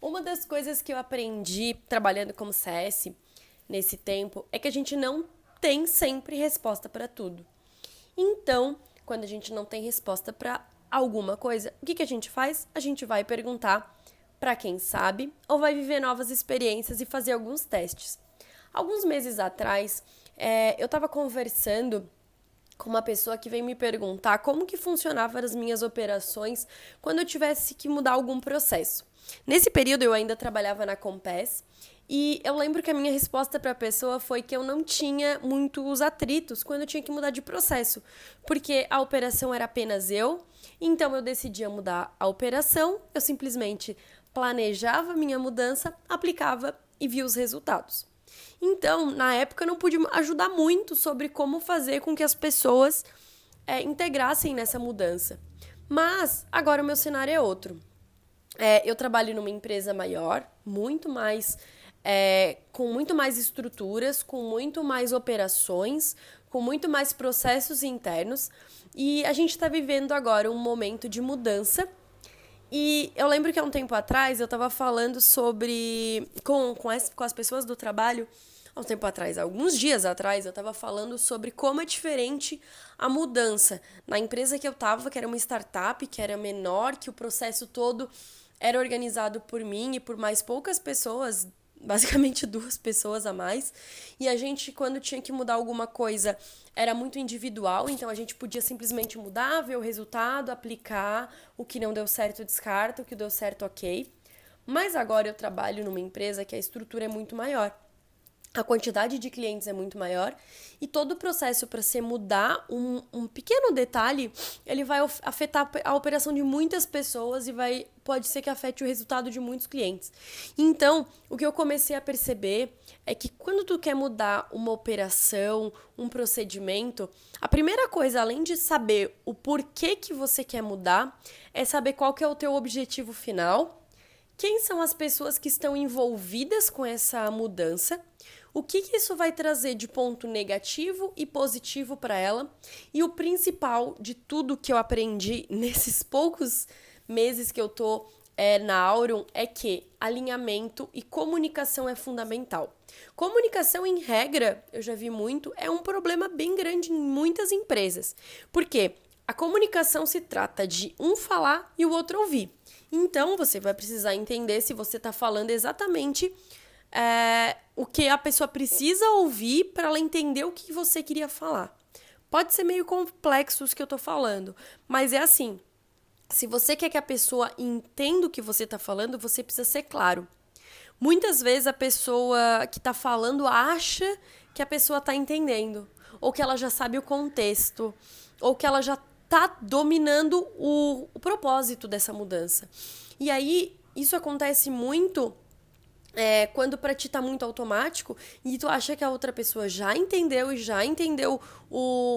Uma das coisas que eu aprendi trabalhando como CS nesse tempo é que a gente não tem sempre resposta para tudo. Então, quando a gente não tem resposta para alguma coisa, o que a gente faz? A gente vai perguntar para quem sabe ou vai viver novas experiências e fazer alguns testes. Alguns meses atrás, eu estava conversando com uma pessoa que veio me perguntar como que funcionavam as minhas operações quando eu tivesse que mudar algum processo. Nesse período eu ainda trabalhava na Compass e eu lembro que a minha resposta para a pessoa foi que eu não tinha muitos atritos quando eu tinha que mudar de processo, porque a operação era apenas eu, então eu decidia mudar a operação, eu simplesmente planejava a minha mudança, aplicava e via os resultados. Então, na época, eu não pude ajudar muito sobre como fazer com que as pessoas integrassem nessa mudança. Mas agora o meu cenário é outro. Eu trabalho numa empresa maior, muito mais, com muito mais estruturas, com muito mais operações, com muito mais processos internos. E a gente está vivendo agora um momento de mudança. E eu lembro que há um tempo atrás eu estava falando sobre. Com as pessoas do trabalho. Há um tempo atrás, alguns dias atrás, eu estava falando sobre como é diferente a mudança. Na empresa que eu estava, que era uma startup, que era menor, que o processo todo era organizado por mim e por mais poucas pessoas, basicamente duas pessoas a mais. E a gente, quando tinha que mudar alguma coisa, era muito individual, então a gente podia simplesmente mudar, ver o resultado, aplicar, o que não deu certo descarta, o que deu certo ok. Mas agora eu trabalho numa empresa que a estrutura é muito maior. A quantidade de clientes é muito maior e todo o processo para se mudar um pequeno detalhe, ele vai afetar a operação de muitas pessoas e pode ser que afete o resultado de muitos clientes. Então, o que eu comecei a perceber é que quando tu quer mudar uma operação, um procedimento, a primeira coisa, além de saber o porquê que você quer mudar, é saber qual que é o teu objetivo final, quem são as pessoas que estão envolvidas com essa mudança, o que isso vai trazer de ponto negativo e positivo para ela, e o principal de tudo que eu aprendi nesses poucos meses que eu tô na Aurum é que alinhamento e comunicação é fundamental. Comunicação, em regra, eu já vi muito, é um problema bem grande em muitas empresas. Por quê? A comunicação se trata de um falar e o outro ouvir. Então, você vai precisar entender se você está falando exatamente o que a pessoa precisa ouvir para ela entender o que você queria falar. Pode ser meio complexo isso que eu estou falando, mas é assim. Se você quer que a pessoa entenda o que você está falando, você precisa ser claro. Muitas vezes a pessoa que está falando acha que a pessoa está entendendo, ou que ela já sabe o contexto, ou que ela já está dominando o propósito dessa mudança. E aí, isso acontece muito quando para ti tá muito automático e tu acha que a outra pessoa já entendeu e já entendeu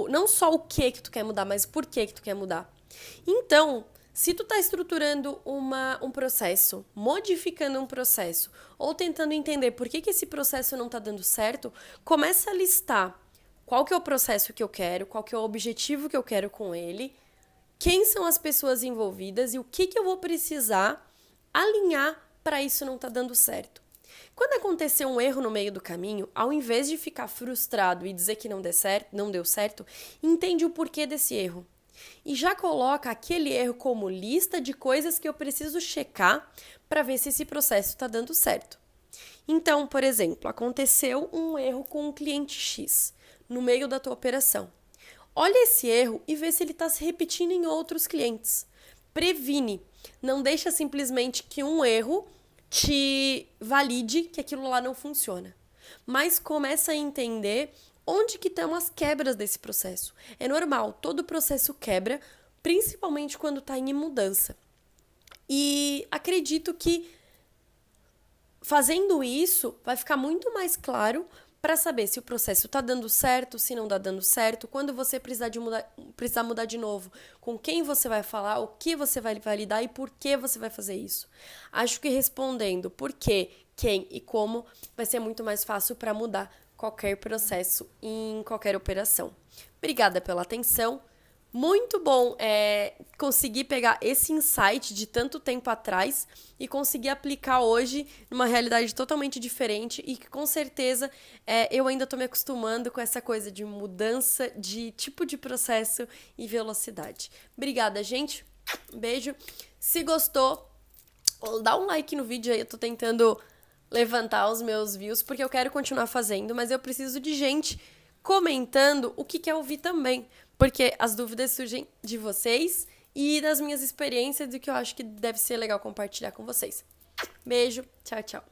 não só o que tu quer mudar, mas por que tu quer mudar. Então, se tu tá estruturando um processo, modificando um processo, ou tentando entender por que esse processo não tá dando certo, começa a listar qual que é o processo que eu quero, qual que é o objetivo que eu quero com ele, quem são as pessoas envolvidas e o que eu vou precisar alinhar para isso não tá dando certo. Quando acontecer um erro no meio do caminho, ao invés de ficar frustrado e dizer que não deu certo, entende o porquê desse erro. E já coloca aquele erro como lista de coisas que eu preciso checar para ver se esse processo está dando certo. Então, por exemplo, aconteceu um erro com um cliente X no meio da tua operação. Olha esse erro e vê se ele está se repetindo em outros clientes. Previne. Não deixa simplesmente que um erro te valide que aquilo lá não funciona. Mas começa a entender onde que estão as quebras desse processo. É normal, todo processo quebra, principalmente quando está em mudança. E acredito que fazendo isso vai ficar muito mais claro para saber se o processo está dando certo, se não está dando certo, quando você precisar mudar de novo, com quem você vai falar, o que você vai validar e por que você vai fazer isso. Acho que respondendo por quê, quem e como vai ser muito mais fácil para mudar qualquer processo em qualquer operação. Obrigada pela atenção. Muito bom conseguir pegar esse insight de tanto tempo atrás e conseguir aplicar hoje numa realidade totalmente diferente e que com certeza eu ainda tô me acostumando com essa coisa de mudança de tipo de processo e velocidade. Obrigada, gente. Beijo. Se gostou, dá um like no vídeo aí. Eu tô tentando levantar os meus views porque eu quero continuar fazendo, mas eu preciso de gente comentando o que quer ouvir também, porque as dúvidas surgem de vocês e das minhas experiências do que eu acho que deve ser legal compartilhar com vocês. Beijo, tchau, tchau.